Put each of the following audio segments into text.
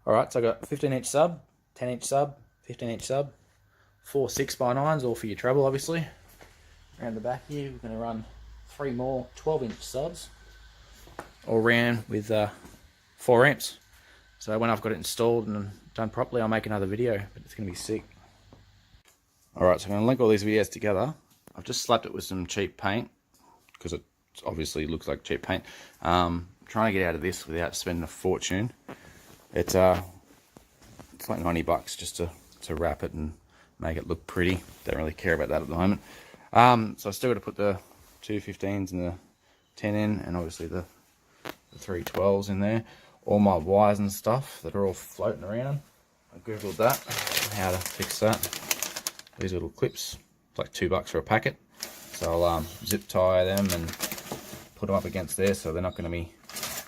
Alright, so I got 15-inch sub, 10-inch sub, 15-inch sub, 4 6x9's, all for your treble obviously. Around the back here we're going to run 3 more 12-inch subs, all ran with 4 amps. So when I've got it installed and done properly, I'll make another video, but it's going to be sick. Alright, so I'm going to link all these videos together. I've just slapped it with some cheap paint, because it obviously looks like cheap paint. Trying to get out of this without spending a fortune. It's like $90 just to wrap it and make it look pretty. Don't really care about that at the moment. So I still got to put the 2 15s and the 10 in, and obviously the 3 12s in there. All my wires and stuff that are all floating around. I googled that, how to fix that. These little clips, it's like $2 for a packet. So I'll zip tie them and put them up against there so they're not going to be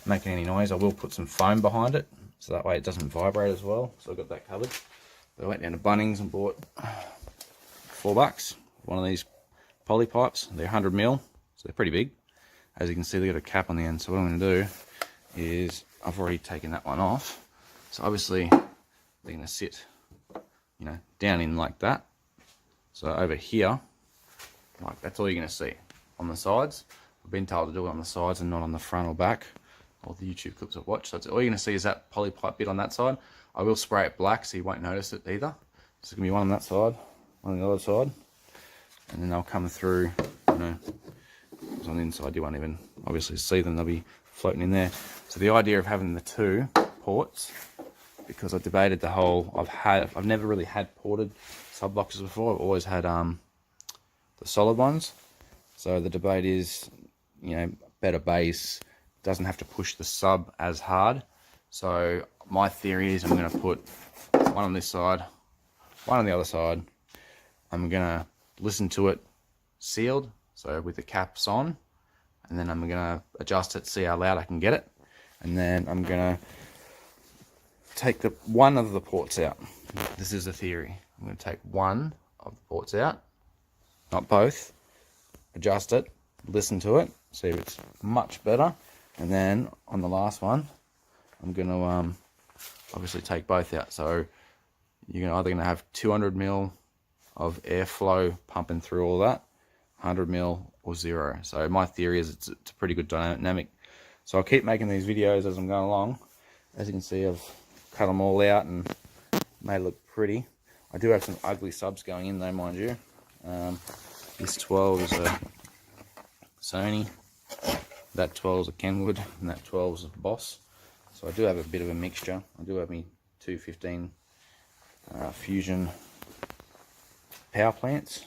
making any noise. I will put some foam behind it so that way it doesn't vibrate as well. So I've got that covered. But I went down to Bunnings and bought $4 one of these poly pipes. They're 100 mil, so they're pretty big. As you can see, they've got a cap on the end. So what I'm going to do is, I've already taken that one off. So obviously they're going to sit, you know, down in like that. So over here, like that's all you're going to see on the sides. I've been told to do it on the sides and not on the front or back. All the YouTube clips I've watched. So that's all you're going to see is that poly pipe bit on that side. I will spray it black so you won't notice it either. There's going to be one on that side, one on the other side. And then they'll come through, you know, because on the inside you won't even obviously see them. They'll be floating in there. So the idea of having the 2 ports, because I debated the whole, I've never really had ported sub boxes before. I've always had the solid ones. So the debate is, you know, better base, doesn't have to push the sub as hard. So my theory is I'm going to put one on this side, one on the other side. I'm going to listen to it sealed, so with the caps on, and then I'm going to adjust it, see how loud I can get it, and then I'm going to take one of the ports out. This is the theory. I'm going to take one of the ports out, not both, adjust it, listen to it, see if it's much better. And then on the last one, I'm going to obviously take both out. So you're either going to have 200 mil of airflow pumping through all that, 100 mil or 0. So my theory is it's a pretty good dynamic. So I'll keep making these videos as I'm going along. As you can see, I've cut them all out and made it look pretty. I do have some ugly subs going in though, mind you. This 12 is a Sony. That 12 is a Kenwood, and that 12 is a Boss. So I do have a bit of a mixture. I do have me 215 Fusion power plants.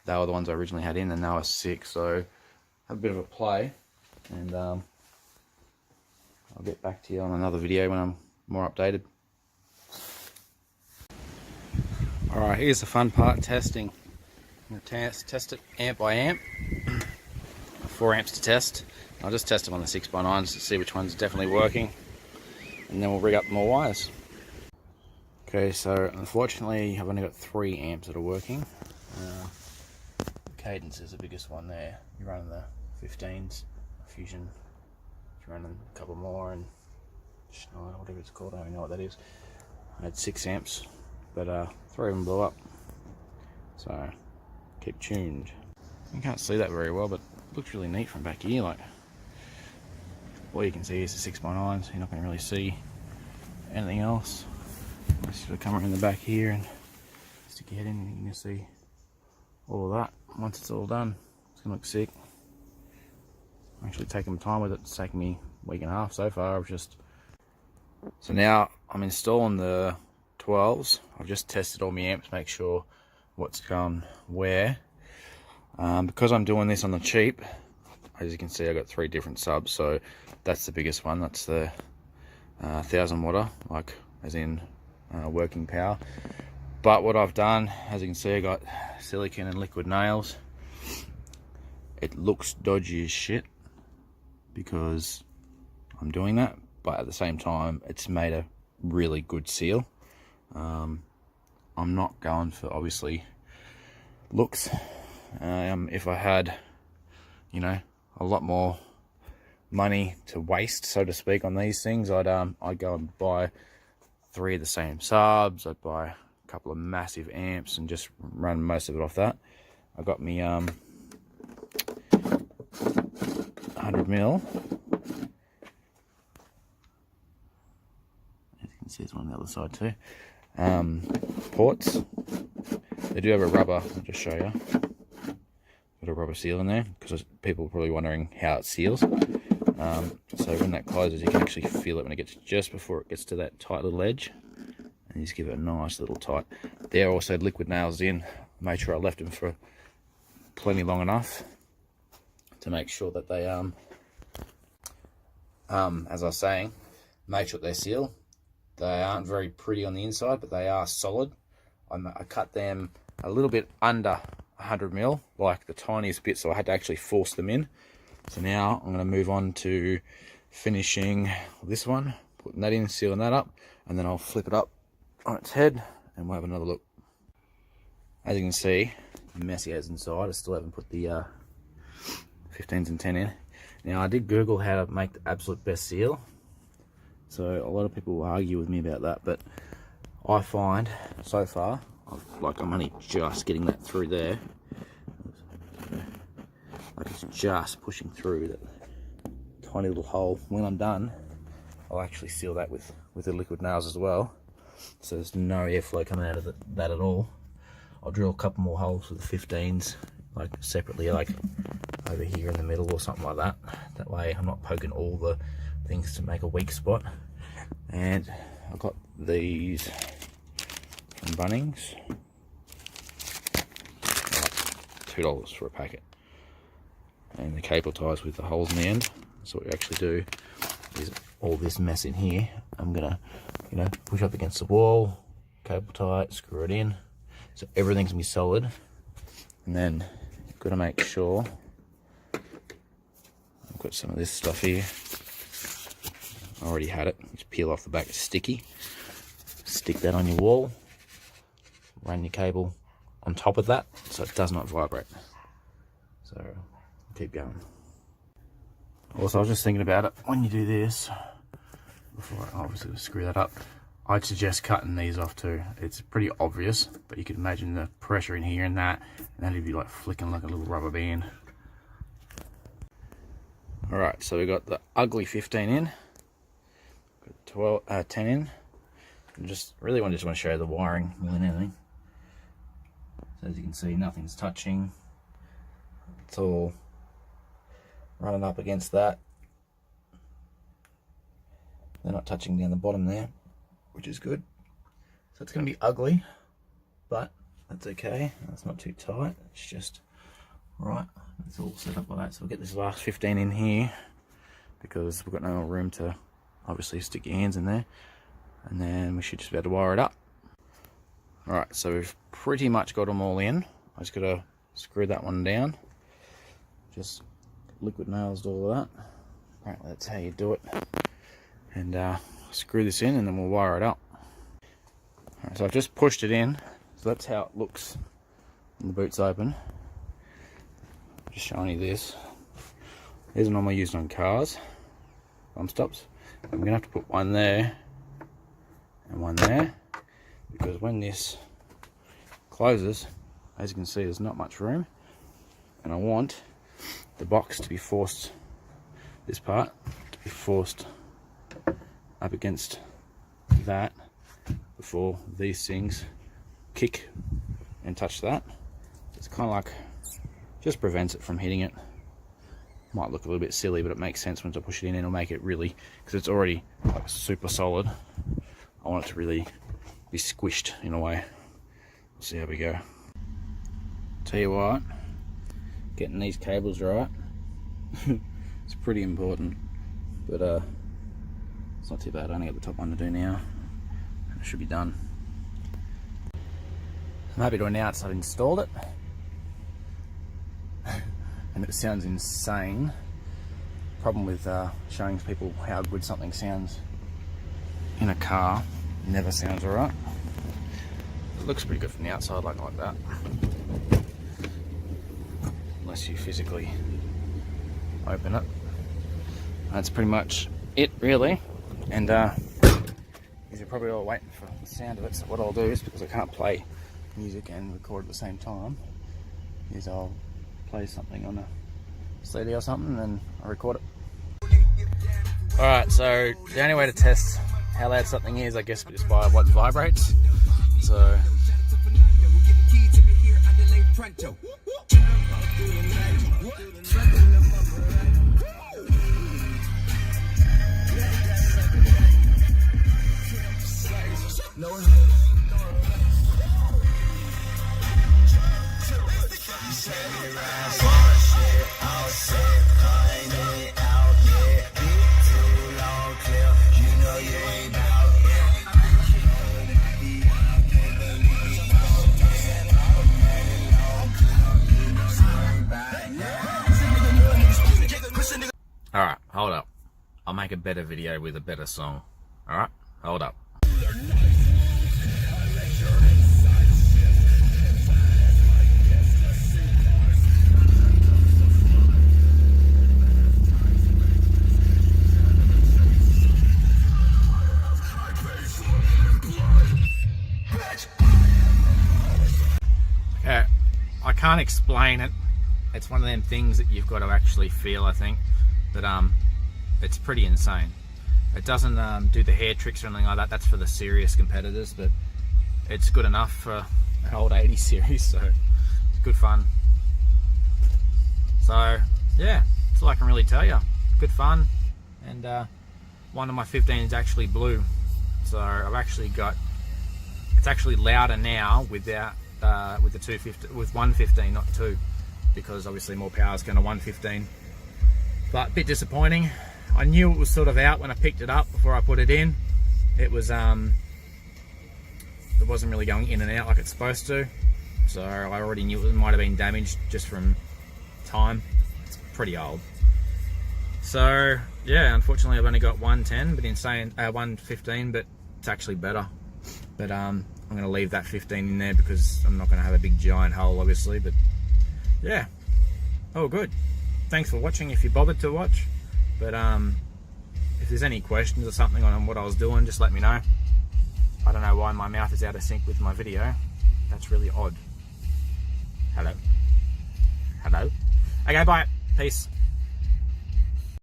They were the ones I originally had in, and now are 6. So have a bit of a play, and I'll get back to you on another video when I'm more updated. Alright, here's the fun part, testing. I'm going to test it amp by amp. 4 amps to test. I'll just test them on the 6x9's to see which one's definitely working, and then we'll rig up more wires. Okay, so unfortunately I've only got 3 amps that are working. Cadence is the biggest one there. You're running the 15s, Fusion. You're running a couple more, and Schneider, whatever it's called, I don't even know what that is. I had 6 amps, but 3 of them blew up. So keep tuned. You can't see that very well, but it looks really neat from back here. Like, all you can see is the 6x9's. You're not going to really see anything else. Unless you sort of come around the back here and stick your head in, and you can see all of that. Once it's all done, it's going to look sick. I'm actually taking time with it. It's taken me a week and a half so far. So now I'm installing the 12s. I've just tested all my amps, make sure what's going where. Because I'm doing this on the cheap, as you can see, I've got 3 different subs. So that's the biggest one. That's the 1000 watt, like as in working power. But what I've done, as you can see, I got silicone and liquid nails. It looks dodgy as shit because I'm doing that, but at the same time, it's made a really good seal. I'm not going for obviously looks. If I had, you know, a lot more money to waste, so to speak, on these things, I'd go and buy 3 of the same subs. I'd buy a couple of massive amps and just run most of it off that. I got me 100mm. As you can see, there's one on the other side too. Ports. They do have a rubber. I'll just show you. Got a rubber seal in there because people are probably wondering how it seals. So when that closes, you can actually feel it when it gets just before it gets to that tight little edge, and you just give it a nice little tight. There also liquid nails in. Made sure I left them for plenty long enough to make sure that they as I was saying, make sure they seal. They aren't very pretty on the inside, but they are solid. I cut them a little bit under 100mm, like the tiniest bit, so I had to actually force them in. So now I'm going to move on to finishing this one, putting that in, sealing that up, and then I'll flip it up on its head and we'll have another look. As you can see, messy as inside. I still haven't put the 15s and 10 in. Now I did Google how to make the absolute best seal, so a lot of people will argue with me about that, but I find so far, I'm only just getting that through there. Like it's just pushing through that tiny little hole. When I'm done, I'll actually seal that with the liquid nails as well, so there's no airflow coming out of that at all. I'll drill a couple more holes with the 15s, like separately, like over here in the middle or something like that. That way I'm not poking all the things to make a weak spot. And I've got these from Bunnings, like $2 for a packet. And the cable ties with the holes in the end. So what we actually do is all this mess in here, I'm gonna, push up against the wall, cable tie it, screw it in, so everything's gonna be solid. And then you've got to make sure, I've got some of this stuff here. I already had it. Just peel off the back, it's sticky. Stick that on your wall. Run your cable on top of that so it does not vibrate. So keep going. Also, I was just thinking about it, when you do this, before I obviously screw that up, I'd suggest cutting these off too. It's pretty obvious, but you can imagine the pressure in here and that'd be like flicking like a little rubber band. Alright, so we got the ugly 15 in, got 10 in. I just want to show you the wiring more than anything. So as you can see, nothing's touching. It's all running up against that. They're not touching down the bottom there, which is good. So it's going to be ugly, but that's okay. That's not too tight. It's just right. It's all set up like that. So we'll get this last 15 in here because we've got no more room to obviously stick your hands in there. And then we should just be able to wire it up. Alright, so we've pretty much got them all in. I just got to screw that one down. Just liquid nails all of that. Apparently that's how you do it. And screw this in and then we'll wire it up. Alright, so I've just pushed it in. So that's how it looks when the boot's open. Just showing you this. These are normally used on cars. Bump stops. I'm going to have to put one there and one there, because when this closes, as you can see, there's not much room, and I want the box to be forced, this part to be forced up against that before these things kick and touch that. It's kind of like, just prevents it from hitting it. Might look a little bit silly, but it makes sense once I push it in, and it'll make it really, because it's already like super solid, I want it to really be squished in a way. We'll see how we go. Tell you what, getting these cables right, it's pretty important, but it's not too bad. I only got the top one to do now, and it should be done. I'm happy to announce I've installed it, and it sounds insane. Problem with showing people how good something sounds in a car, never sounds alright. It looks pretty good from the outside, like that, unless you physically open it. That's pretty much it, really. And because you're probably all waiting for the sound of it. So what I'll do is, because I can't play music and record at the same time, is I'll play something on a CD or something and then I'll record it. Alright, so the only way to test how loud something is, I guess, is by what vibrates. So alright, hold up. I'll make a better video with a better song. Alright, hold up. I can't explain it. It's one of them things that you've got to actually feel, I think. But it's pretty insane. It doesn't do the hair tricks or anything like that. That's for the serious competitors, but it's good enough for an old 80s series, so it's good fun. So yeah, that's all I can really tell you. Good fun, and one of my 15s actually blew. So I've actually got, it's actually louder now without with the 250, with 115, not 2, because obviously more power is going to 115. But a bit disappointing. I knew it was sort of out when I picked it up before I put it in. It was it wasn't really going in and out like it's supposed to. So I already knew it might have been damaged just from time. It's pretty old. So yeah, unfortunately I've only got 110, but 115, but it's actually better. But I'm going to leave that 15 in there because I'm not going to have a big giant hole, obviously. But yeah, oh good. Thanks for watching if you bothered to watch. But if there's any questions or something on what I was doing, just let me know. I don't know why my mouth is out of sync with my video. That's really odd. Hello. Hello. Okay, bye. Peace.